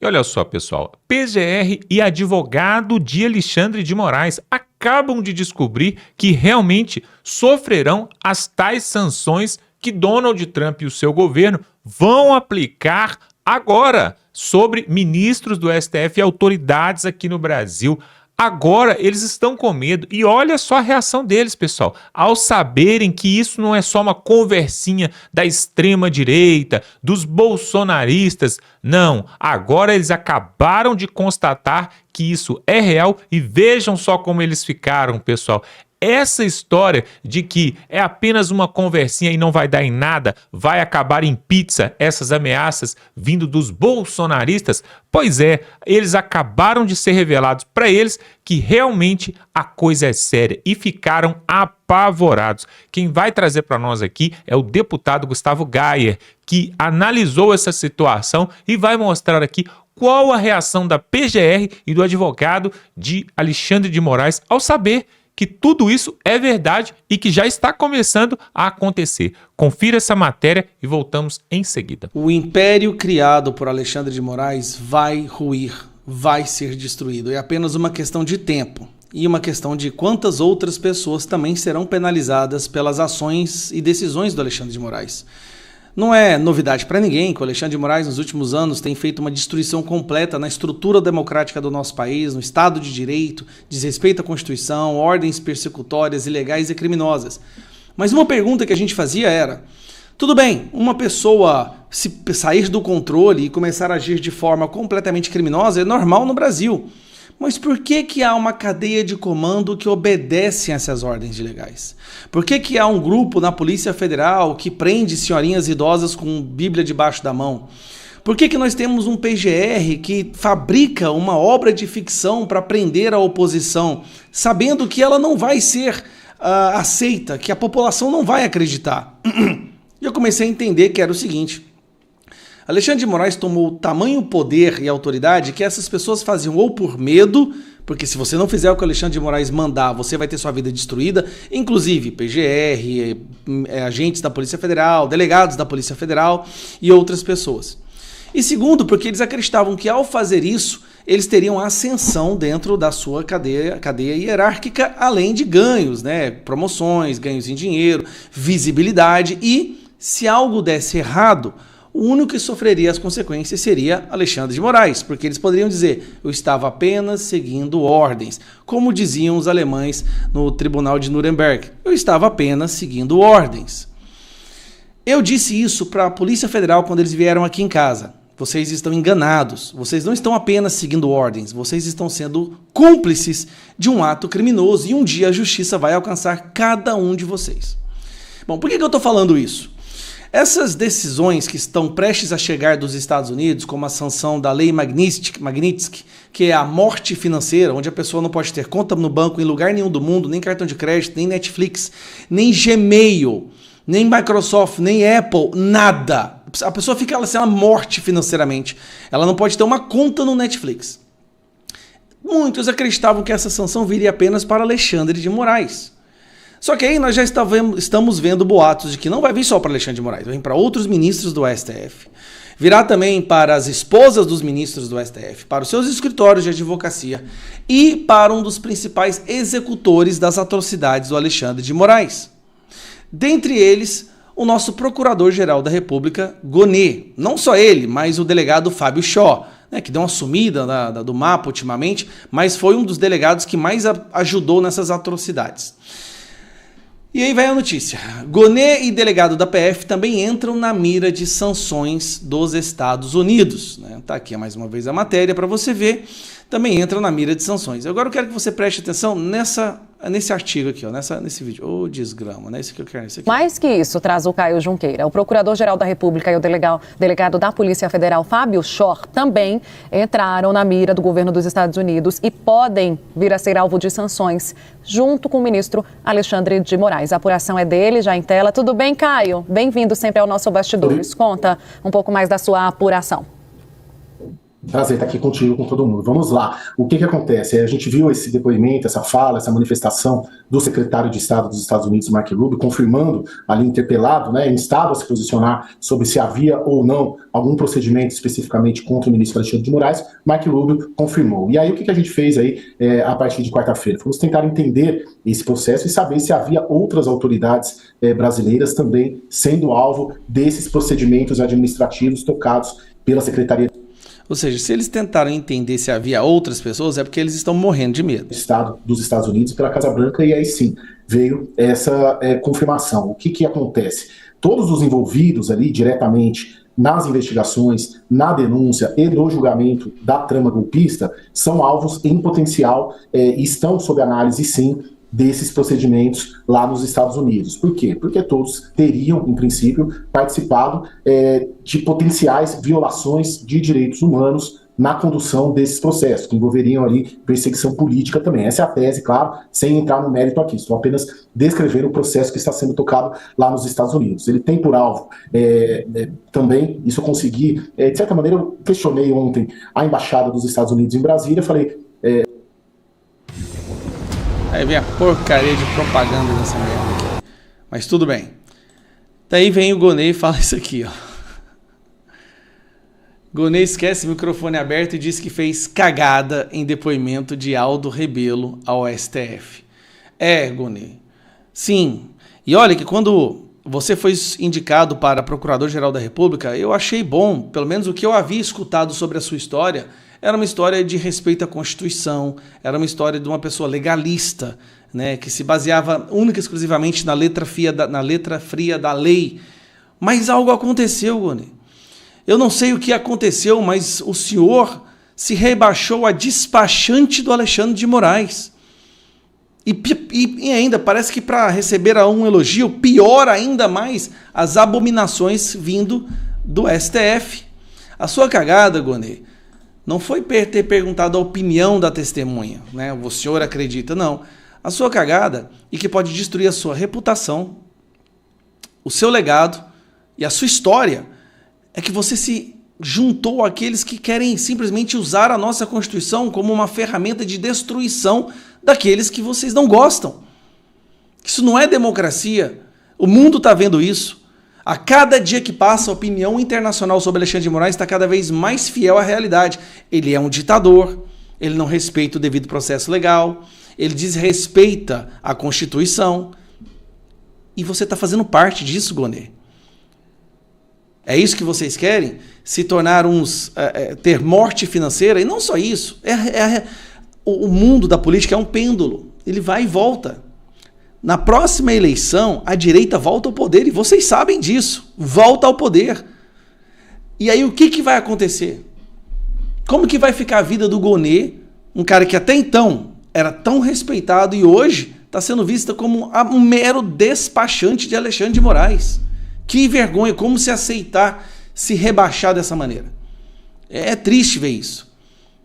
E olha só, pessoal, PGR e advogado de Alexandre de Moraes acabam de descobrir que realmente sofrerão as tais sanções que Donald Trump e o seu governo vão aplicar agora sobre ministros do STF e autoridades aqui no Brasil. Agora eles estão com medo e olha só a reação deles, pessoal, ao saberem que isso não é só uma conversinha da extrema-direita, dos bolsonaristas. Não, agora eles acabaram de constatar que isso é real e vejam só como eles ficaram, pessoal. Essa história de que é apenas uma conversinha e não vai dar em nada, vai acabar em pizza, essas ameaças vindo dos bolsonaristas, pois é, eles acabaram de ser revelados para eles que realmente a coisa é séria e ficaram apavorados. Quem vai trazer para nós aqui é o deputado Gustavo Gayer, que analisou essa situação e vai mostrar aqui qual a reação da PGR e do advogado de Alexandre de Moraes ao saber que tudo isso é verdade e que já está começando a acontecer. Confira essa matéria e voltamos em seguida. O império criado por Alexandre de Moraes vai ruir, vai ser destruído. É apenas uma questão de tempo e uma questão de quantas outras pessoas também serão penalizadas pelas ações e decisões do Alexandre de Moraes. Não é novidade para ninguém que o Alexandre de Moraes, nos últimos anos, tem feito uma destruição completa na estrutura democrática do nosso país, no Estado de Direito, desrespeito à Constituição, ordens persecutórias, ilegais e criminosas. Mas uma pergunta que a gente fazia era, tudo bem, uma pessoa se sair do controle e começar a agir de forma completamente criminosa é normal no Brasil. Mas por que há uma cadeia de comando que obedece a essas ordens ilegais? Por que há um grupo na Polícia Federal que prende senhorinhas idosas com Bíblia debaixo da mão? Por que nós temos um PGR que fabrica uma obra de ficção para prender a oposição, sabendo que ela não vai ser aceita, que a população não vai acreditar? E eu comecei a entender que era o seguinte: Alexandre de Moraes tomou tamanho poder e autoridade que essas pessoas faziam ou por medo, porque se você não fizer o que o Alexandre de Moraes mandar, você vai ter sua vida destruída, inclusive PGR, agentes da Polícia Federal, delegados da Polícia Federal e outras pessoas. E segundo, porque eles acreditavam que ao fazer isso, eles teriam ascensão dentro da sua cadeia hierárquica, além de ganhos, né? Promoções, ganhos em dinheiro, visibilidade e, se algo desse errado, o único que sofreria as consequências seria Alexandre de Moraes, porque eles poderiam dizer, eu estava apenas seguindo ordens, como diziam os alemães no Tribunal de Nuremberg, eu estava apenas seguindo ordens. Eu disse isso para a Polícia Federal quando eles vieram aqui em casa. Vocês estão enganados, vocês não estão apenas seguindo ordens, vocês estão sendo cúmplices de um ato criminoso e um dia a justiça vai alcançar cada um de vocês. Bom, por que eu estou falando isso? Essas decisões que estão prestes a chegar dos Estados Unidos, como a sanção da Lei Magnitsky, que é a morte financeira, onde a pessoa não pode ter conta no banco em lugar nenhum do mundo, nem cartão de crédito, nem Netflix, nem Gmail, nem Microsoft, nem Apple, nada. A pessoa fica ela morte financeiramente. Ela não pode ter uma conta no Netflix. Muitos acreditavam que essa sanção viria apenas para Alexandre de Moraes. Só que aí nós já estamos vendo boatos de que não vai vir só para Alexandre de Moraes, vai vir para outros ministros do STF. Virá também para as esposas dos ministros do STF, para os seus escritórios de advocacia e para um dos principais executores das atrocidades do Alexandre de Moraes. Dentre eles, o nosso Procurador-Geral da República, Gonê. Não só ele, mas o delegado Fábio Shaw, né, que deu uma sumida do mapa ultimamente, mas foi um dos delegados que mais ajudou nessas atrocidades. E aí vai a notícia. Gonê e delegado da PF também entram na mira de sanções dos Estados Unidos. Tá aqui mais uma vez a matéria para você ver. Também entram na mira de sanções. Agora eu quero que você preste atenção nesse artigo aqui, nesse vídeo. Ô, desgrama, né? Esse que eu quero. Esse aqui. Mais que isso, traz o Caio Junqueira. O Procurador-Geral da República e o delegado da Polícia Federal, Fábio Shaw, também entraram na mira do governo dos Estados Unidos e podem vir a ser alvo de sanções, junto com o ministro Alexandre de Moraes. A apuração é dele, já em tela. Tudo bem, Caio? Bem-vindo sempre ao nosso Bastidores. Conta um pouco mais da sua apuração. Prazer estar aqui contigo, com todo mundo. Vamos lá. O que acontece? A gente viu esse depoimento, essa fala, essa manifestação do secretário de Estado dos Estados Unidos, Mark Rubio, confirmando, ali interpelado, né, instado a se posicionar sobre se havia ou não algum procedimento especificamente contra o ministro Alexandre de Moraes. Mark Rubio confirmou. E aí o que a gente fez aí a partir de quarta-feira? Fomos tentar entender esse processo e saber se havia outras autoridades brasileiras também sendo alvo desses procedimentos administrativos tocados pela Secretaria Ou seja, se eles tentaram entender se havia outras pessoas, é porque eles estão morrendo de medo. Estado dos Estados Unidos pela Casa Branca, e aí sim veio essa confirmação. O que acontece? Todos os envolvidos ali diretamente nas investigações, na denúncia e no julgamento da trama golpista são alvos em potencial e estão sob análise, sim, desses procedimentos lá nos Estados Unidos. Por quê? Porque todos teriam, em princípio, participado de potenciais violações de direitos humanos na condução desses processos, que envolveriam ali perseguição política também. Essa é a tese, claro, sem entrar no mérito aqui. Estou apenas descrevendo o processo que está sendo tocado lá nos Estados Unidos. Ele tem por alvo também, isso eu consegui, de certa maneira, eu questionei ontem a Embaixada dos Estados Unidos em Brasília, falei... Aí vem a porcaria de propaganda dessa merda aqui. Mas tudo bem. Daí vem o Gonê e fala isso aqui, ó. Gonê esquece o microfone aberto e diz que fez cagada em depoimento de Aldo Rebelo ao STF. Gonê. Sim. E olha que quando você foi indicado para Procurador-Geral da República, eu achei bom, pelo menos o que eu havia escutado sobre a sua história, era uma história de respeito à Constituição, era uma história de uma pessoa legalista, né, que se baseava única e exclusivamente na letra fria da lei. Mas algo aconteceu, Gonê. Eu não sei o que aconteceu, mas o senhor se rebaixou a despachante do Alexandre de Moraes. E ainda, parece que para receber um elogio, pior ainda mais as abominações vindo do STF. A sua cagada, Gonê, não foi ter perguntado a opinião da testemunha, né? O senhor acredita, não. A sua cagada, e que pode destruir a sua reputação, o seu legado e a sua história, é que você se juntou àqueles que querem simplesmente usar a nossa Constituição como uma ferramenta de destruição daqueles que vocês não gostam. Isso não é democracia. O mundo está vendo isso. A cada dia que passa, a opinião internacional sobre Alexandre de Moraes está cada vez mais fiel à realidade. Ele é um ditador, ele não respeita o devido processo legal, ele desrespeita a Constituição. E você está fazendo parte disso, Gonê. É isso que vocês querem? Se tornar ter morte financeira? E não só isso. O mundo da política é um pêndulo. Ele vai e volta. Na próxima eleição, a direita volta ao poder, e vocês sabem disso. Volta ao poder. E aí o que vai acontecer? Como que vai ficar a vida do Gonê, um cara que até então era tão respeitado e hoje está sendo visto como um mero despachante de Alexandre de Moraes? Que vergonha, como se aceitar se rebaixar dessa maneira. É triste ver isso.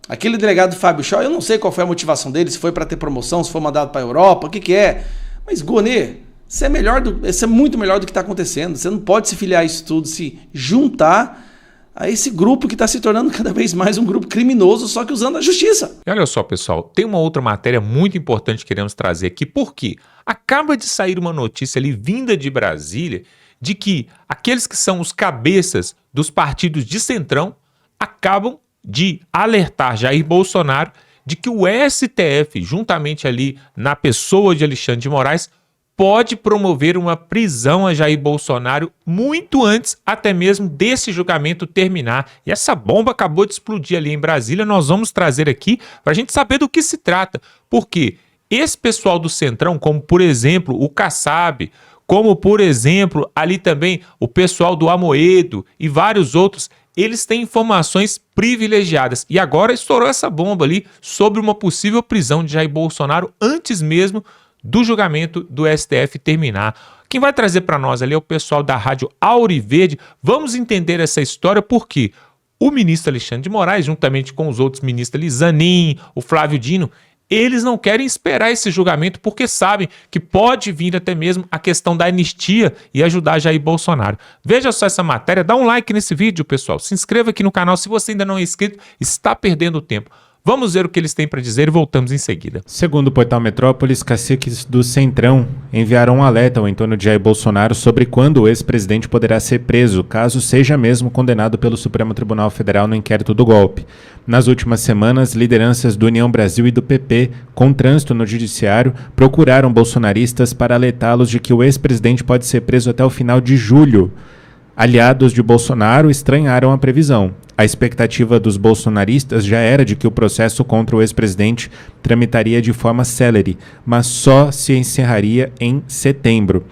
Aquele delegado Fábio Shaw, eu não sei qual foi a motivação dele, se foi para ter promoção, se foi mandado para a Europa, o que é. Mas, Gonê, você é muito melhor do que está acontecendo. Você não pode se filiar a isso tudo, se juntar a esse grupo que está se tornando cada vez mais um grupo criminoso, só que usando a justiça. E olha só, pessoal, tem uma outra matéria muito importante que queremos trazer aqui, porque acaba de sair uma notícia ali vinda de Brasília de que aqueles que são os cabeças dos partidos de centrão acabam de alertar Jair Bolsonaro de que o STF, juntamente ali na pessoa de Alexandre de Moraes, pode promover uma prisão a Jair Bolsonaro muito antes até mesmo desse julgamento terminar. E essa bomba acabou de explodir ali em Brasília, nós vamos trazer aqui para a gente saber do que se trata. Porque esse pessoal do Centrão, como por exemplo o Kassab, como por exemplo ali também o pessoal do Amoedo e vários outros, eles têm informações privilegiadas. E agora estourou essa bomba ali sobre uma possível prisão de Jair Bolsonaro antes mesmo do julgamento do STF terminar. Quem vai trazer para nós ali é o pessoal da Rádio Auriverde. Vamos entender essa história porque o ministro Alexandre de Moraes, juntamente com os outros ministros ali, Zanin, o Flávio Dino, eles não querem esperar esse julgamento porque sabem que pode vir até mesmo a questão da anistia e ajudar Jair Bolsonaro. Veja só essa matéria, dá um like nesse vídeo, pessoal. Se inscreva aqui no canal se você ainda não é inscrito, está perdendo tempo. Vamos ver o que eles têm para dizer e voltamos em seguida. Segundo o portal Metrópolis, caciques do Centrão enviaram um alerta ao entorno de Jair Bolsonaro sobre quando o ex-presidente poderá ser preso, caso seja mesmo condenado pelo Supremo Tribunal Federal no inquérito do golpe. Nas últimas semanas, lideranças do União Brasil e do PP, com trânsito no judiciário, procuraram bolsonaristas para alertá-los de que o ex-presidente pode ser preso até o final de julho. Aliados de Bolsonaro estranharam a previsão. A expectativa dos bolsonaristas já era de que o processo contra o ex-presidente tramitaria de forma célere, mas só se encerraria em setembro.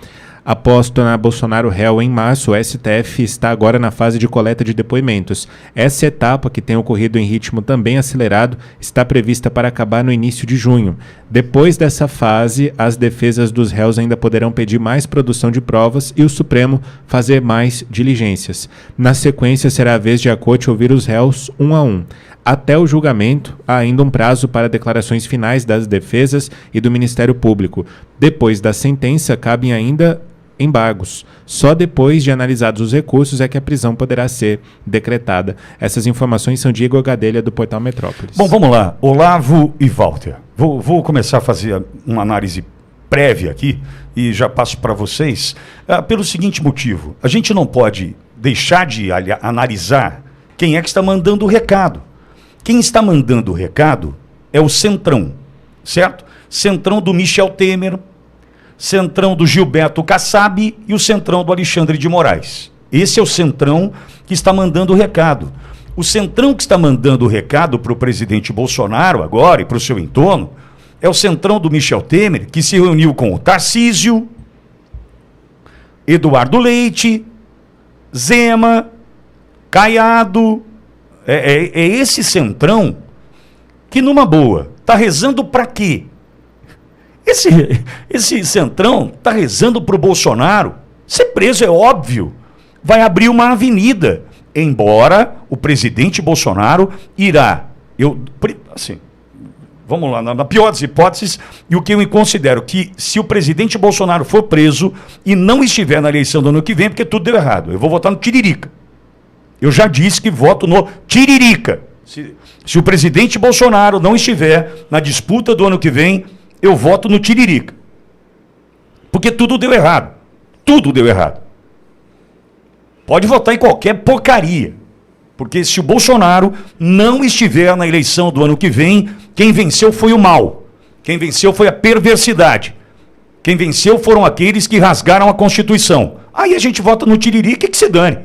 Após tornar Bolsonaro réu em março, o STF está agora na fase de coleta de depoimentos. Essa etapa, que tem ocorrido em ritmo também acelerado, está prevista para acabar no início de junho. Depois dessa fase, as defesas dos réus ainda poderão pedir mais produção de provas e o Supremo fazer mais diligências. Na sequência, será a vez de a Corte ouvir os réus um a um. Até o julgamento, há ainda um prazo para declarações finais das defesas e do Ministério Público. Depois da sentença, cabem ainda embargos. Só depois de analisados os recursos é que a prisão poderá ser decretada. Essas informações são de Igor Gadelha, do portal Metrópolis. Bom, vamos lá. Olavo e Walter. Vou começar a fazer uma análise prévia aqui e já passo para vocês pelo seguinte motivo. A gente não pode deixar de analisar quem é que está mandando o recado. Quem está mandando o recado é o Centrão, certo? Centrão do Michel Temer, Centrão do Gilberto Kassab e o Centrão do Alexandre de Moraes. Esse é o Centrão que está mandando o recado. O Centrão que está mandando o recado para o presidente Bolsonaro agora e para o seu entorno é o Centrão do Michel Temer, que se reuniu com o Tarcísio, Eduardo Leite, Zema, Caiado. É esse Centrão que, numa boa, está rezando para quê? Esse Centrão está rezando para o Bolsonaro ser preso, é óbvio. Vai abrir uma avenida, embora o presidente Bolsonaro irá. Vamos lá, na pior das hipóteses, e o que eu considero que se o presidente Bolsonaro for preso e não estiver na eleição do ano que vem, porque tudo deu errado, eu vou votar no Tiririca. Eu já disse que voto no Tiririca. Se o presidente Bolsonaro não estiver na disputa do ano que vem, eu voto no Tiririca. Porque tudo deu errado. Tudo deu errado. Pode votar em qualquer porcaria. Porque se o Bolsonaro não estiver na eleição do ano que vem, quem venceu foi o mal. Quem venceu foi a perversidade. Quem venceu foram aqueles que rasgaram a Constituição. Aí a gente vota no Tiririca e que se dane.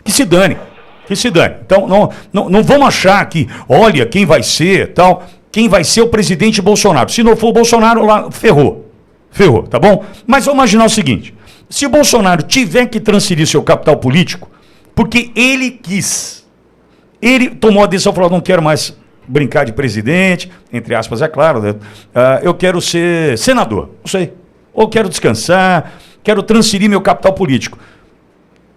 Que se dane. Que se dane. Então, não vamos achar que, olha, quem vai ser, tal... Quem vai ser o presidente Bolsonaro? Se não for o Bolsonaro, lá, ferrou. Ferrou, tá bom? Mas vamos imaginar o seguinte. Se o Bolsonaro tiver que transferir seu capital político, porque ele quis, ele tomou a decisão, falou, não quero mais brincar de presidente, entre aspas, é claro, né? Eu quero ser senador, não sei. Ou quero descansar, quero transferir meu capital político.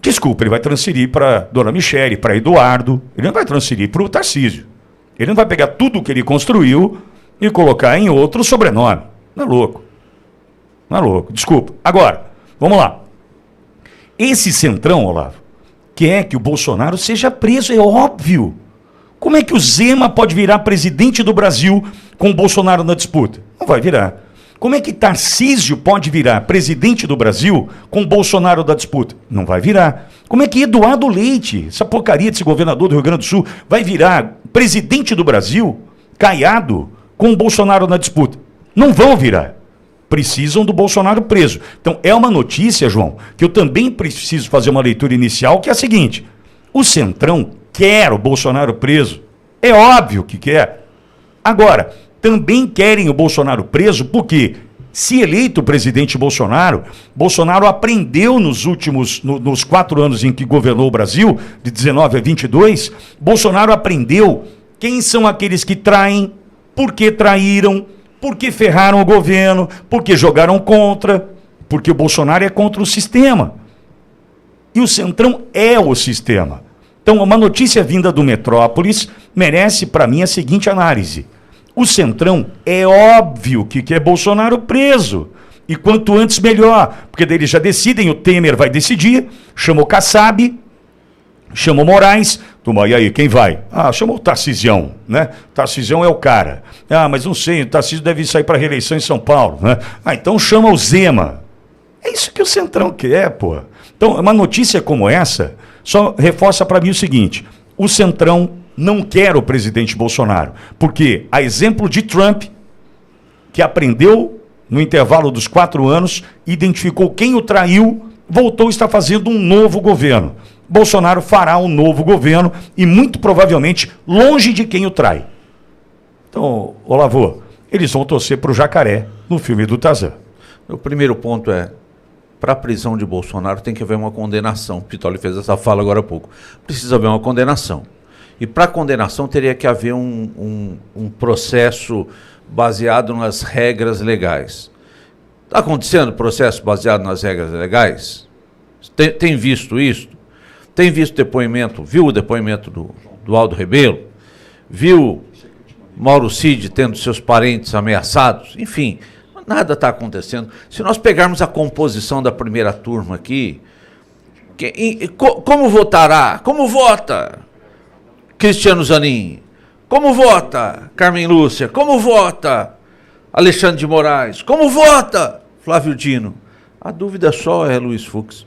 Desculpa, ele vai transferir para Dona Michele, para Eduardo, ele não vai transferir para o Tarcísio. Ele não vai pegar tudo o que ele construiu e colocar em outro sobrenome. Não é louco. Não é louco. Desculpa. Agora, vamos lá. Esse Centrão, Olavo, quer que o Bolsonaro seja preso, é óbvio. Como é que o Zema pode virar presidente do Brasil com o Bolsonaro na disputa? Não vai virar. Como é que Tarcísio pode virar presidente do Brasil com o Bolsonaro da disputa? Não vai virar. Como é que Eduardo Leite, essa porcaria desse governador do Rio Grande do Sul, vai virar presidente do Brasil, Caiado, com o Bolsonaro na disputa? Não vão virar. Precisam do Bolsonaro preso. Então, é uma notícia, João, que eu também preciso fazer uma leitura inicial, que é a seguinte. O Centrão quer o Bolsonaro preso. É óbvio que quer. Agora, também querem o Bolsonaro preso porque, se eleito o presidente Bolsonaro, Bolsonaro aprendeu nos 4 anos em que governou o Brasil, de 19 a 22, Bolsonaro aprendeu quem são aqueles que traem, por que traíram, por que ferraram o governo, por que jogaram contra, porque o Bolsonaro é contra o sistema. E o Centrão é o sistema. Então, uma notícia vinda do Metrópolis merece, para mim, a seguinte análise. O Centrão é óbvio que quer Bolsonaro preso. E quanto antes melhor, porque daí eles já decidem, o Temer vai decidir, chamou Kassab, chamou Moraes, e aí, quem vai? Chamou o Tarcisião, né? Tarcisião é o cara. Mas não sei, o Tarcísio deve sair para reeleição em São Paulo, né? Então chama o Zema. É isso que o Centrão quer, pô. Então, uma notícia como essa só reforça para mim o seguinte: o Centrão não quer o presidente Bolsonaro, porque, a exemplo de Trump, que aprendeu no intervalo dos 4 anos, identificou quem o traiu, voltou e está fazendo um novo governo. Bolsonaro fará um novo governo e, muito provavelmente, longe de quem o trai. Então, Olavo, eles vão torcer para o jacaré no filme do Tarzan. O primeiro ponto é, para a prisão de Bolsonaro tem que haver uma condenação. O Pitoli fez essa fala agora há pouco. Precisa haver uma condenação. E para a condenação teria que haver um processo baseado nas regras legais. Está acontecendo processo baseado nas regras legais? Tem visto isso? Tem visto depoimento? Viu o depoimento do Aldo Rebelo? Viu Mauro Cid tendo seus parentes ameaçados? Enfim, nada está acontecendo. Se nós pegarmos a composição da primeira turma aqui, como votará? Como vota Cristiano Zanin? Como vota Carmen Lúcia? Como vota Alexandre de Moraes? Como vota Flávio Dino? A dúvida só é Luiz Fux.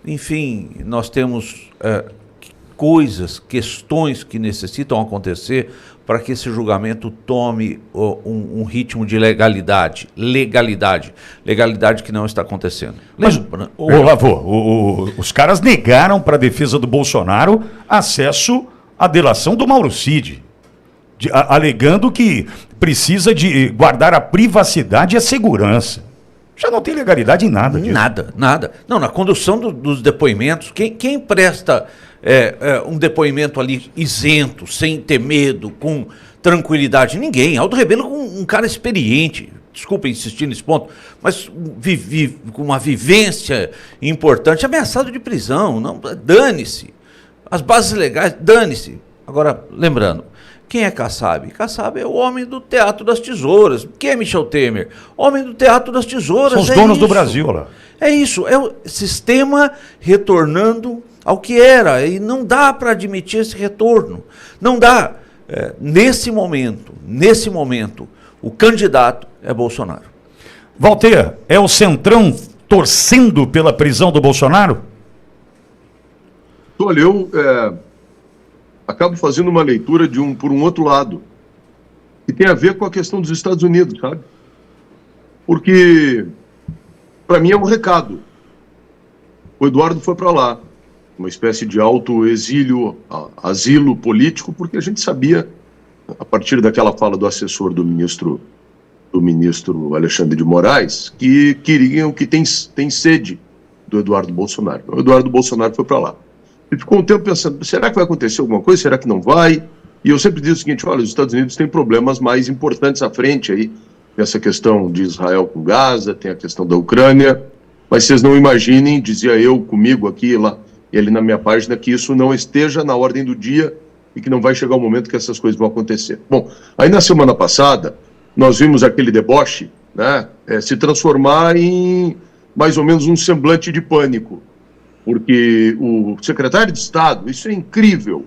Enfim, nós temos questões que necessitam acontecer para que esse julgamento tome um ritmo de legalidade que não está acontecendo. Mas, Olavo, os caras negaram para a defesa do Bolsonaro acesso à delação do Mauro Cid, alegando que precisa de guardar a privacidade e a segurança. Já não tem legalidade em nada disso. Nada. Não, na condução dos depoimentos, quem presta um depoimento ali isento, sem ter medo, com tranquilidade? Ninguém. Aldo Rebelo, um cara experiente, desculpa insistir nesse ponto, mas com uma vivência importante, ameaçado de prisão. Não, dane-se. As bases legais, dane-se. Agora, lembrando, quem é Kassab? Kassab é o homem do Teatro das Tesouras. Quem é Michel Temer? Homem do Teatro das Tesouras. São os donos do Brasil, lá. É isso, é o sistema retornando ao que era. E não dá para admitir esse retorno. Não dá. Nesse momento, o candidato é Bolsonaro. Walter, é o Centrão torcendo pela prisão do Bolsonaro? Olha, eu acabo fazendo uma leitura por um outro lado, que tem a ver com a questão dos Estados Unidos, sabe? Porque, para mim, é um recado. O Eduardo foi para lá, uma espécie de autoexílio, asilo político, porque a gente sabia, a partir daquela fala do assessor do ministro Alexandre de Moraes, que tem sede do Eduardo Bolsonaro. O Eduardo Bolsonaro foi para lá. E ficou um tempo pensando, será que vai acontecer alguma coisa? Será que não vai? E eu sempre digo o seguinte, olha, os Estados Unidos têm problemas mais importantes à frente aí, essa questão de Israel com Gaza, tem a questão da Ucrânia, mas vocês não imaginem, dizia eu comigo aqui, lá, e ali na minha página, que isso não esteja na ordem do dia e que não vai chegar o momento que essas coisas vão acontecer. Bom, aí na semana passada, nós vimos aquele deboche, né, se transformar em mais ou menos um semblante de pânico. Porque o secretário de Estado, isso é incrível,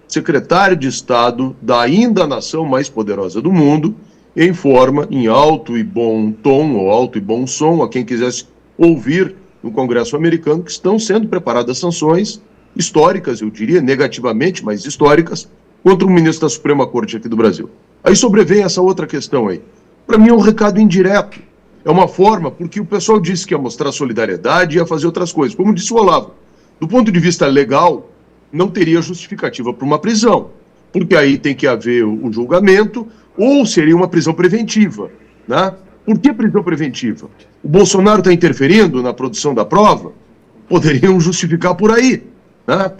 secretário de Estado da ainda nação mais poderosa do mundo, informa em alto e bom tom, ou alto e bom som, a quem quisesse ouvir no Congresso americano, que estão sendo preparadas sanções históricas, eu diria, negativamente, mas históricas, contra o ministro da Suprema Corte aqui do Brasil. Aí sobrevém essa outra questão aí. Para mim é um recado indireto. É uma forma, porque o pessoal disse que ia mostrar solidariedade e ia fazer outras coisas. Como disse o Olavo, do ponto de vista legal, não teria justificativa para uma prisão, porque aí tem que haver o julgamento, ou seria uma prisão preventiva, né? Por que prisão preventiva? O Bolsonaro está interferindo na produção da prova? Poderiam justificar por aí, né?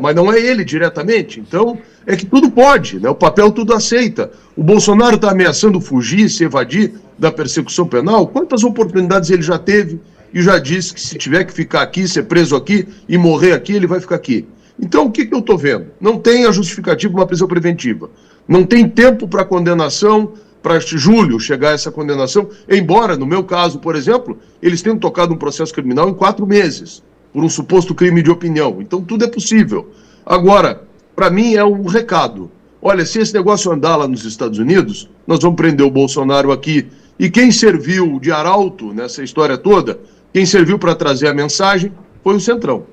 Mas não é ele diretamente. Então, é que tudo pode, né? O papel tudo aceita. O Bolsonaro está ameaçando fugir, se evadir da persecução penal. Quantas oportunidades ele já teve e já disse que se tiver que ficar aqui, ser preso aqui e morrer aqui, ele vai ficar aqui. Então, o que eu estou vendo? Não tem a justificativa de uma prisão preventiva. Não tem tempo para condenação, para julho chegar a essa condenação, embora, no meu caso, por exemplo, eles tenham tocado um processo criminal em 4 meses, por um suposto crime de opinião. Então, tudo é possível. Agora, para mim é um recado. Olha, se esse negócio andar lá nos Estados Unidos, nós vamos prender o Bolsonaro aqui. E quem serviu de arauto nessa história toda, quem serviu para trazer a mensagem, foi o Centrão.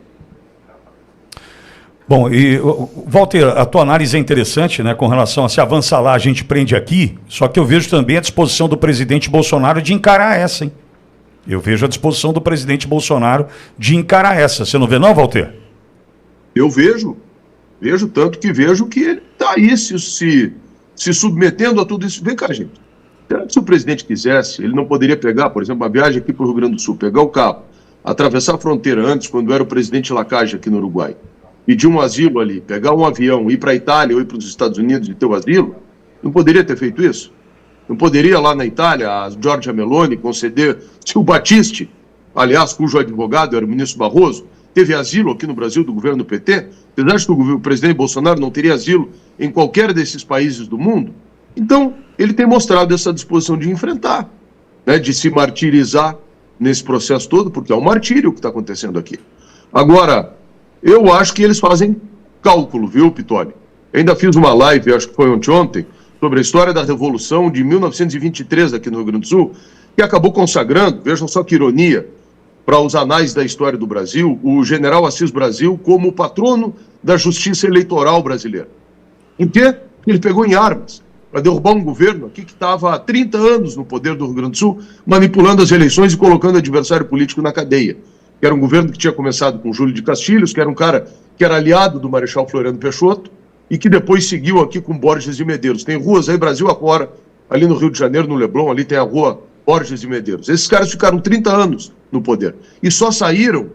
Bom, e Walter, a tua análise é interessante, né, com relação a se avançar lá, a gente prende aqui, só que eu vejo também a disposição do presidente Bolsonaro de encarar essa, hein? Eu vejo a disposição do presidente Bolsonaro de encarar essa. Você não vê não, Walter? Eu vejo tanto que vejo que ele está aí se submetendo a tudo isso. Vem cá, gente. Será que se o presidente quisesse, ele não poderia pegar, por exemplo, uma viagem aqui para o Rio Grande do Sul, pegar o carro, atravessar a fronteira antes, quando era o presidente Lacage aqui no Uruguai, pedir um asilo ali, pegar um avião, ir para a Itália ou ir para os Estados Unidos e ter o asilo? Não poderia ter feito isso? Não poderia lá na Itália, a Giorgia Meloni conceder, se o Battisti, aliás, cujo advogado era o ministro Barroso, teve asilo aqui no Brasil do governo do PT? Vocês acham que o presidente Bolsonaro não teria asilo em qualquer desses países do mundo? Então, ele tem mostrado essa disposição de enfrentar, né, de se martirizar nesse processo todo, porque é um martírio o que está acontecendo aqui. Agora, eu acho que eles fazem cálculo, viu, Pitoli? Eu ainda fiz uma live, acho que foi ontem, sobre a história da Revolução de 1923 aqui no Rio Grande do Sul, que acabou consagrando, vejam só que ironia, para os anais da história do Brasil, o general Assis Brasil como o patrono da justiça eleitoral brasileira. Por quê? Ele pegou em armas para derrubar um governo aqui que estava há 30 anos no poder do Rio Grande do Sul, manipulando as eleições e colocando adversário político na cadeia. Que era um governo que tinha começado com Júlio de Castilhos, que era um cara que era aliado do Marechal Floriano Peixoto, e que depois seguiu aqui com Borges de Medeiros. Tem ruas aí, Brasil afora, ali no Rio de Janeiro, no Leblon, ali tem a rua Borges de Medeiros. Esses caras ficaram 30 anos no poder. E só saíram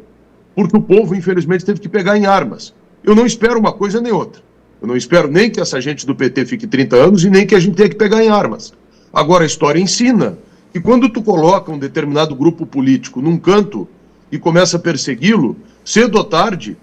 porque o povo, infelizmente, teve que pegar em armas. Eu não espero uma coisa nem outra. Eu não espero nem que essa gente do PT fique 30 anos e nem que a gente tenha que pegar em armas. Agora, a história ensina que quando tu coloca um determinado grupo político num canto e começa a persegui-lo, cedo ou tarde,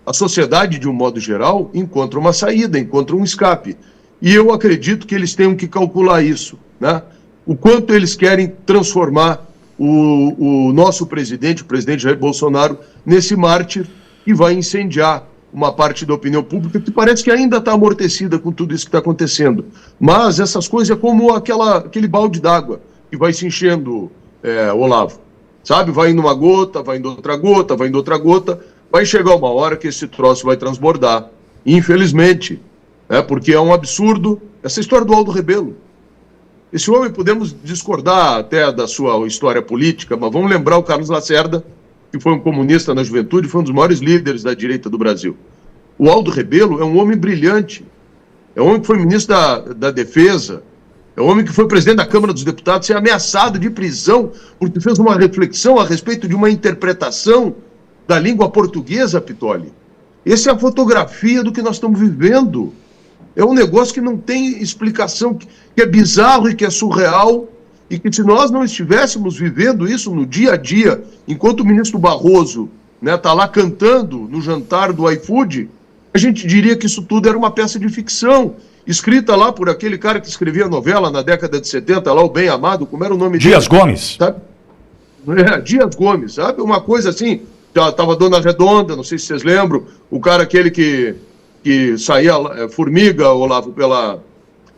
a sociedade, de um modo geral, encontra uma saída, encontra um escape. E eu acredito que eles tenham que calcular isso, né? O quanto eles querem transformar o nosso presidente, o presidente Jair Bolsonaro, nesse mártir que vai incendiar uma parte da opinião pública que parece que ainda está amortecida com tudo isso que está acontecendo. Mas essas coisas é como aquele balde d'água que vai se enchendo, Olavo. Sabe? Vai indo uma gota, vai indo outra gota, vai indo outra gota. Vai chegar uma hora que esse troço vai transbordar. Infelizmente. Porque é um absurdo essa história do Aldo Rebelo. Esse homem, podemos discordar até da sua história política, mas vamos lembrar o Carlos Lacerda, que foi um comunista na juventude, foi um dos maiores líderes da direita do Brasil. O Aldo Rebelo é um homem brilhante, é um homem que foi ministro da Defesa, é um homem que foi presidente da Câmara dos Deputados, é ameaçado de prisão porque fez uma reflexão a respeito de uma interpretação da língua portuguesa, Pitoli. Essa é a fotografia do que nós estamos vivendo. É um negócio que não tem explicação, que é bizarro e que é surreal, e que se nós não estivéssemos vivendo isso no dia a dia, enquanto o ministro Barroso está lá cantando no jantar do iFood, a gente diria que isso tudo era uma peça de ficção, escrita lá por aquele cara que escrevia novela na década de 70, lá o Bem Amado, como era o nome dele? Dias Gomes. Sabe? Dias Gomes, sabe? Uma coisa assim, estava Dona Redonda, não sei se vocês lembram, o cara aquele que saía formiga, Olavo,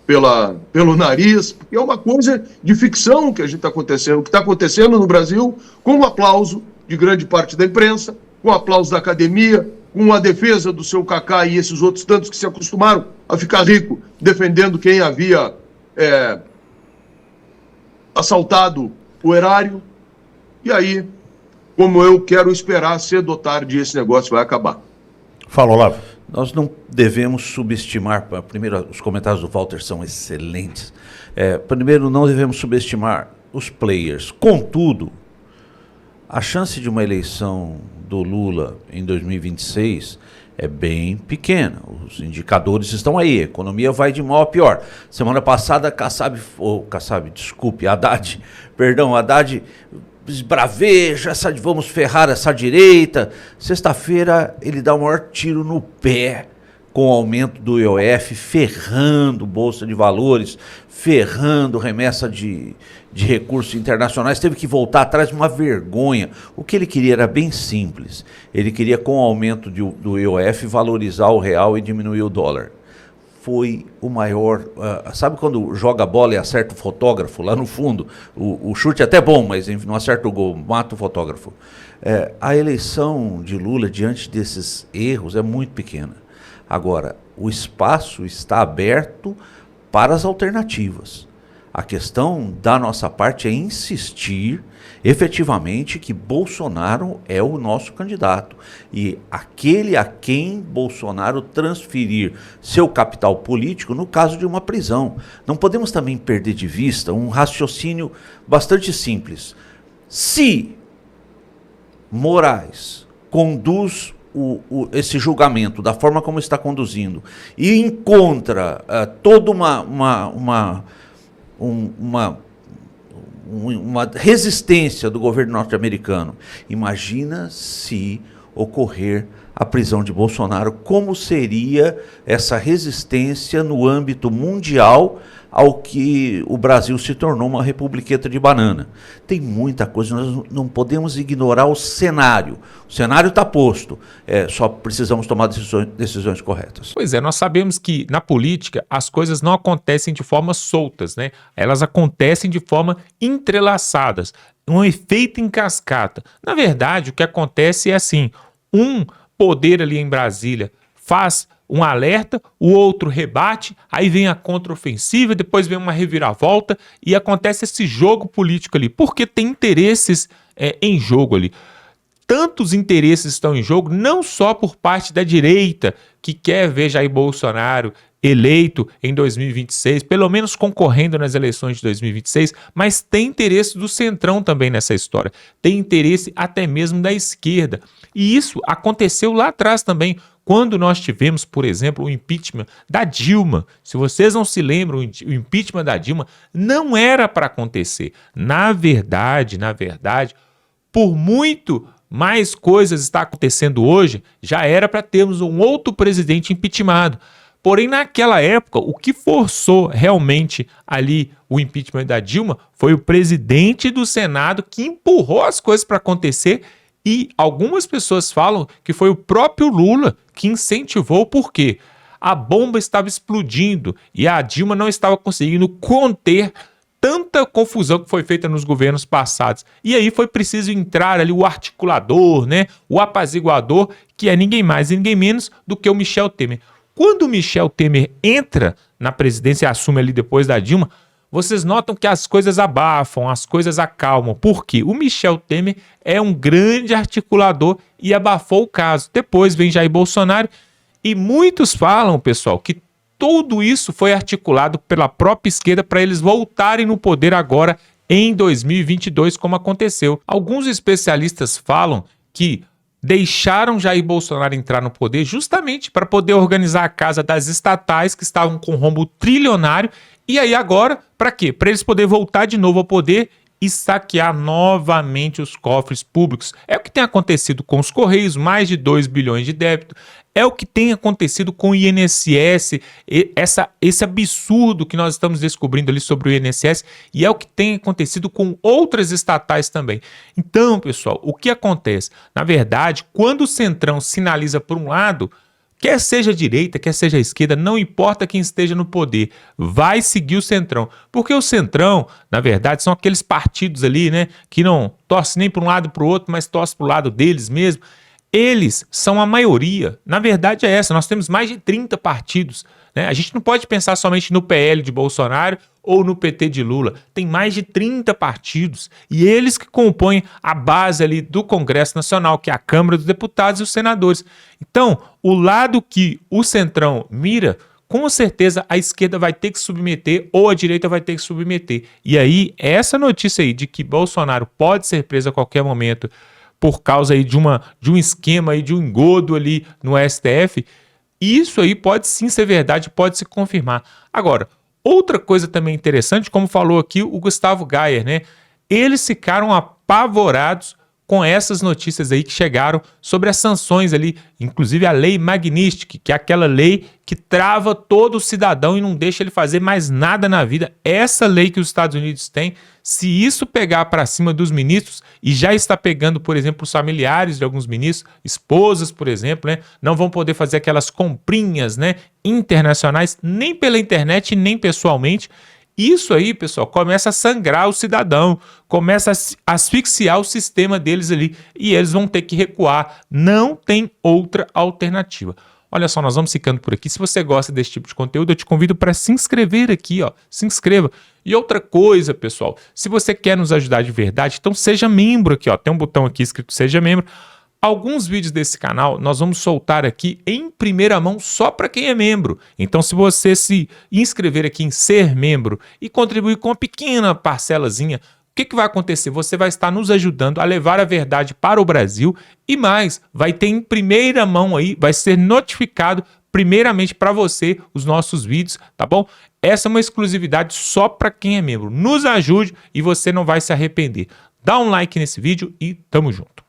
pelo nariz, porque é uma coisa de ficção que a gente está acontecendo, o que está acontecendo no Brasil, com o aplauso de grande parte da imprensa, com o aplauso da academia, com a defesa do seu Kaká e esses outros tantos que se acostumaram a ficar rico, defendendo quem havia assaltado o erário. E aí, como eu quero esperar, cedo ou tarde esse negócio vai acabar. Fala, Olavo. Nós não devemos subestimar, primeiro, os comentários do Walter são excelentes. Primeiro, não devemos subestimar os players. Contudo, a chance de uma eleição do Lula em 2026 é bem pequena. Os indicadores estão aí, a economia vai de mal a pior. Semana passada, Haddad esbraveja, vamos ferrar essa direita. Sexta-feira ele dá o maior tiro no pé com o aumento do IOF, ferrando Bolsa de Valores, ferrando remessa de recursos internacionais, teve que voltar atrás, uma vergonha. O que ele queria era bem simples, ele queria com o aumento do IOF valorizar o real e diminuir o dólar. Foi o maior, sabe quando joga a bola e acerta o fotógrafo lá no fundo, o chute é até bom, mas não acerta o gol, mata o fotógrafo. A eleição de Lula diante desses erros é muito pequena. Agora, o espaço está aberto para as alternativas. A questão da nossa parte é insistir efetivamente que Bolsonaro é o nosso candidato. E aquele a quem Bolsonaro transferir seu capital político no caso de uma prisão. Não podemos também perder de vista um raciocínio bastante simples. Se Moraes conduz esse julgamento da forma como está conduzindo e encontra toda uma resistência do governo norte-americano, imagina se ocorrer a prisão de Bolsonaro, como seria essa resistência no âmbito mundial ao que o Brasil se tornou uma republiqueta de banana. Tem muita coisa, nós não podemos ignorar o cenário. O cenário está posto, só precisamos tomar decisões corretas. Pois é, nós sabemos que na política as coisas não acontecem de forma soltas, né? Elas acontecem de forma entrelaçadas, um efeito em cascata. Na verdade, o que acontece é assim, um poder ali em Brasília faz um alerta, o outro rebate, aí vem a contraofensiva, depois vem uma reviravolta e acontece esse jogo político ali, porque tem interesses em jogo ali. Tantos interesses estão em jogo, não só por parte da direita, que quer ver Jair Bolsonaro eleito em 2026, pelo menos concorrendo nas eleições de 2026, mas tem interesse do Centrão também nessa história, tem interesse até mesmo da esquerda. E isso aconteceu lá atrás também, quando nós tivemos, por exemplo, o impeachment da Dilma. Se vocês não se lembram, o impeachment da Dilma não era para acontecer. Na verdade, por muito mais coisas está acontecendo hoje, já era para termos um outro presidente impeachmentado. Porém, naquela época, o que forçou realmente ali o impeachment da Dilma foi o presidente do Senado que empurrou as coisas para acontecer. E algumas pessoas falam que foi o próprio Lula que incentivou, porque a bomba estava explodindo e a Dilma não estava conseguindo conter tanta confusão que foi feita nos governos passados. E aí foi preciso entrar ali o articulador, né, o apaziguador, que é ninguém mais e ninguém menos do que o Michel Temer. Quando o Michel Temer entra na presidência e assume ali depois da Dilma, vocês notam que as coisas abafam, as coisas acalmam. Por quê? O Michel Temer é um grande articulador e abafou o caso. Depois vem Jair Bolsonaro e muitos falam, pessoal, que tudo isso foi articulado pela própria esquerda para eles voltarem no poder agora em 2022, como aconteceu. Alguns especialistas falam que deixaram Jair Bolsonaro entrar no poder justamente para poder organizar a casa das estatais que estavam com rombo trilionário. E aí agora, para quê? Para eles poderem voltar de novo ao poder e saquear novamente os cofres públicos. É o que tem acontecido com os Correios, mais de 2 bilhões de débito. É o que tem acontecido com o INSS, esse absurdo que nós estamos descobrindo ali sobre o INSS, e é o que tem acontecido com outras estatais também. Então, pessoal, o que acontece? Na verdade, quando o Centrão sinaliza por um lado, quer seja a direita, quer seja a esquerda, não importa quem esteja no poder, vai seguir o Centrão. Porque o Centrão, na verdade, são aqueles partidos ali, né, que não torcem nem para um lado e para o outro, mas torcem para o lado deles mesmo. Eles são a maioria. Na verdade é essa, nós temos mais de 30 partidos, né? A gente não pode pensar somente no PL de Bolsonaro ou no PT de Lula. Tem mais de 30 partidos e eles que compõem a base ali do Congresso Nacional, que é a Câmara dos Deputados e os senadores. Então, o lado que o Centrão mira, com certeza a esquerda vai ter que submeter ou a direita vai ter que submeter. E aí, essa notícia aí de que Bolsonaro pode ser preso a qualquer momento por causa aí de um esquema aí, de um engodo ali no STF, isso aí pode sim ser verdade, pode se confirmar. Agora, outra coisa também interessante, como falou aqui o Gustavo Gayer, né? Eles ficaram apavorados com essas notícias aí que chegaram sobre as sanções ali, inclusive a lei Magnitsky, que é aquela lei que trava todo cidadão e não deixa ele fazer mais nada na vida. Essa lei que os Estados Unidos têm, se isso pegar para cima dos ministros, e já está pegando, por exemplo, os familiares de alguns ministros, esposas, por exemplo, né, não vão poder fazer aquelas comprinhas, né, internacionais, nem pela internet, nem pessoalmente. Isso aí, pessoal, começa a sangrar o cidadão, começa a asfixiar o sistema deles ali e eles vão ter que recuar. Não tem outra alternativa. Olha só, nós vamos ficando por aqui. Se você gosta desse tipo de conteúdo, eu te convido para se inscrever aqui, ó. Se inscreva. E outra coisa, pessoal, se você quer nos ajudar de verdade, então seja membro aqui, ó. Tem um botão aqui escrito Seja Membro. Alguns vídeos desse canal nós vamos soltar aqui em primeira mão só para quem é membro. Então, se você se inscrever aqui em ser membro e contribuir com uma pequena parcelazinha, o que vai acontecer? Você vai estar nos ajudando a levar a verdade para o Brasil e mais, vai ter em primeira mão aí, vai ser notificado primeiramente para você os nossos vídeos, tá bom? Essa é uma exclusividade só para quem é membro. Nos ajude e você não vai se arrepender. Dá um like nesse vídeo e tamo junto.